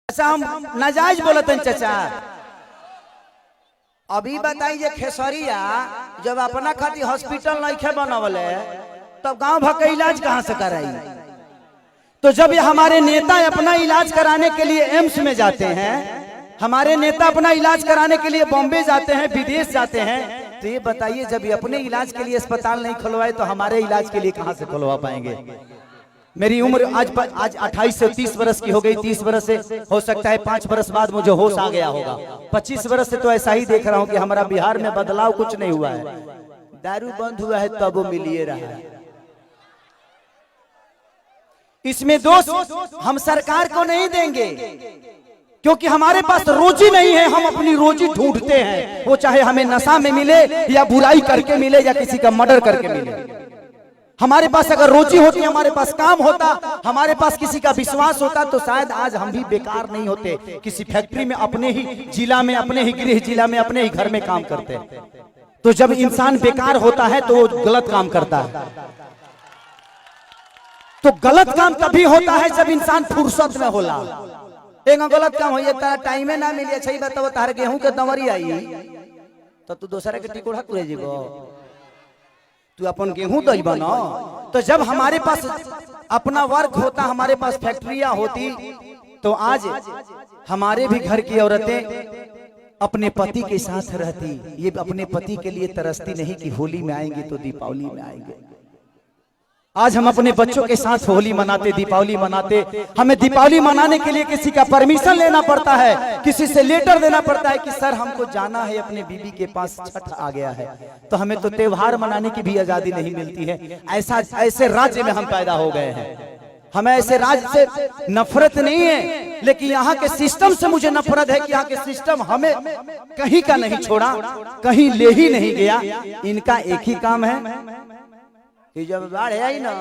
अच्छा हम नाजायज बोलते हैं चाचा। अभी बताइए खेसरिया जब अपना खातिर हॉस्पिटल नहीं बनवले तब गांव भर के इलाज कहां से कराई। तो जब ये हमारे नेता अपना इलाज कराने के लिए एम्स में जाते हैं, हमारे नेता अपना इलाज कराने के लिए बॉम्बे जाते हैं, विदेश जाते हैं, तो ये बताइए जब ये अपने इलाज के लिए अस्पताल नहीं खुलवाए तो हमारे इलाज के लिए कहां से खुलवा पाएंगे। मेरी उम्र आज 28 से 30 वर्ष की हो गई। 30 वर्ष से हो सकता है 5 वर्ष बाद मुझे होश आ गया होगा। 25 वर्ष से तो ऐसा ही देख रहा हूं कि हमारा बिहार में बदलाव कुछ नहीं हुआ है। दारू बंद हुआ है तब वो मिलिए रहा है। इसमें दोष हम सरकार को नहीं देंगे क्योंकि हमारे पास रोजी नहीं है। हम अपनी रोजी ढूंढते हैं, वो चाहे हमें नशा में मिले या बुराई करके मिले या किसी का मर्डर करके मिले। हमारे पास अगर रोजी होती, हमारे पास काम होता, हमारे पास किसी का विश्वास होता तो शायद आज हम भी बेकार नहीं होते। किसी फैक्ट्री में अपने ही जिला में, अपने ही गृह जिला में, अपने ही घर में काम करते। तो जब इंसान बेकार होता है तो वो गलत काम करता है। तो गलत काम तभी होता है जब इंसान फुर्सत में होला। एक गलत काम हो जाता है, टाइम ना मिले। अच्छा ही बताओ तार गेहूं के दवरी आई तो तू दूसरा के टिकोड़ा तुरे जीवो, तू अपन गेहूं दईबा ना। तो जब हमारे पास अपना वर्क होता, हमारे पास फैक्ट्रियां होती, तो आज हमारे भी घर की औरतें अपने पति के साथ रहती। ये अपने पति के लिए तरसती नहीं कि होली में आएंगे तो दीपावली में आएंगे। आज हम अपने बच्चों के साथ होली मनाते, दीपावली मनाते। हमें दीपावली मनाने के लिए किसी का परमिशन लेना पड़ता है, किसी से लेटर देना पड़ता है कि सर हमको जाना है अपने बीवी के पास, छठ आ गया है। तो हमें तो त्योहार मनाने की भी आजादी नहीं मिलती है। ऐसे राज्य में हम पैदा हो गए हैं। हमें ऐसे राज्य से नफरत नहीं है, लेकिन यहाँ के सिस्टम से मुझे नफरत है कि यहाँ के सिस्टम हमें कहीं का नहीं छोड़ा, कहीं ले ही नहीं गया। इनका एक ही काम है कि जब बाढ़ आई ना,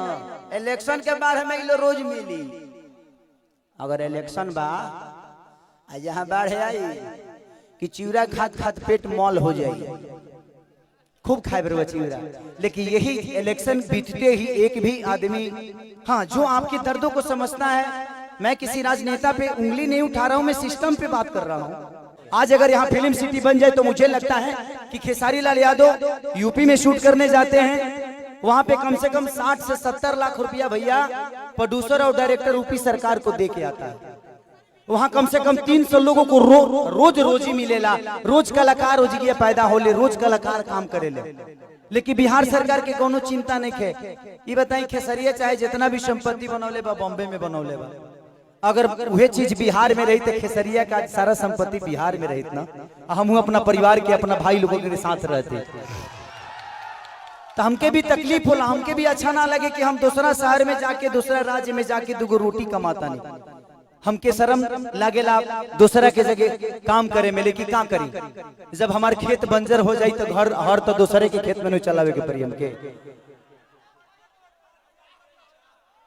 इलेक्शन के बाद हमें इलो रोज मिली। अगर इलेक्शन बा जहाँ बाढ़ आई कि चिवड़ा खात खात पेट मॉल हो जाए, खूब खाए बरवा चिवड़ा। लेकिन यही इलेक्शन बीतते ही एक भी आदमी, हाँ, जो आपके दर्दों को समझता है। मैं किसी राजनेता पे उंगली नहीं उठा रहा हूं, मैं सिस्टम पे बात कर रहा हूं। आज अगर यहाँ फिल्म सिटी बन जाए तो मुझे लगता है कि खेसारी लाल यादव यूपी में शूट करने जाते हैं, वहां पे कम से कम 60 से 70 लाख रुपया भैया प्रोड्यूसर और डायरेक्टर यूपी सरकार को दे के आता है। वहां कम से कम 300 लोगों को रोज रोजी मिलेला। रोज कलाकार रोजी पैदा होले, रोज कलाकार काम करेले। लेकिन बिहार सरकार के कोनो चिंता नहीं है। ये बताई खेसरिया चाहे जितना भी संपत्ति बनौले बा बॉम्बे में बनौले बा, अगर वह चीज बिहार में रही तो खेसरिया का सारा संपत्ति बिहार में रही ना, हम अपना परिवार के, अपना भाई लोगों के साथ रहते तो हमके भी तकलीफ होला। हमके भी अच्छा ना लगे कि हम दूसरा शहर में जाके, दूसरा राज्य में जाके दुगो रोटी कमाता नहीं। हमके शर्म लागेला दूसरा के जगह काम करे में। लेकिन क्या करी, जब हमारे खेत बंजर हो जाए तो घर हर तो दूसरे के खेत में नहीं चलावे के पड़ी हमके।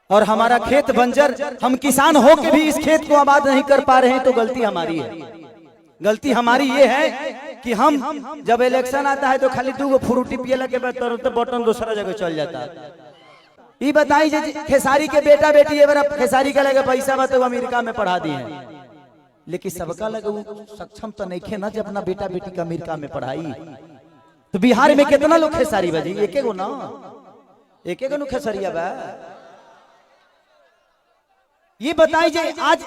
और हमारा खेत बंजर, हम किसान हो के भी इस खेत को आबाद नहीं कर पा रहे हैं, तो गलती हमारी है। गलती हमारी ये है कि हम जब इलेक्शन आता है तो खाली 2 फ्रूटी पिए लगे तो बटन दूसरा जगह चल जाता है। ये बताई खेसारी के बेटा बेटी खेसारी का लगे पैसा बा तो अमेरिका में पढ़ा दिए, लेकिन सबका लगे वो सक्षम तो नहीं खे ना जब अपना बेटा बेटी का अमेरिका में पढ़ाई। तो बिहार में कितना लोग खेसारी बजी, एक गो ना, एक गो खेसरिया बा। ये बताई आज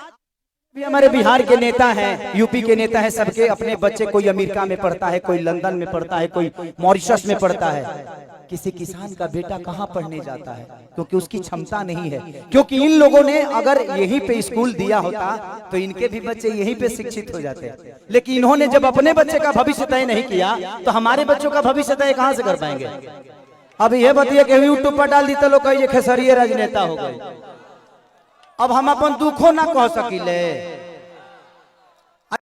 भी हमारे बिहार के नेता हैं, यूपी के नेता हैं, सबके अपने बच्चे, कोई अमेरिका में पढ़ता है, कोई लंदन में पढ़ता है, कोई मॉरिशस में पढ़ता है। किसी किसान का बेटा कहाँ पढ़ने जाता है क्योंकि उसकी क्षमता नहीं है। क्योंकि इन लोगों ने अगर यहीं पे स्कूल दिया होता तो इनके भी बच्चे यहीं पे शिक्षित हो जाते। लेकिन इन्होंने जब अपने बच्चे का भविष्य तय नहीं किया तो हमारे बच्चों का भविष्य तय कहाँ से कर पाएंगे। अब यह बताइए कि यूट्यूब पर डाल दी तो लोग कहिए खेसरिया राजनेता हो गए। अब हम अपन दुखों ना कह सकिले।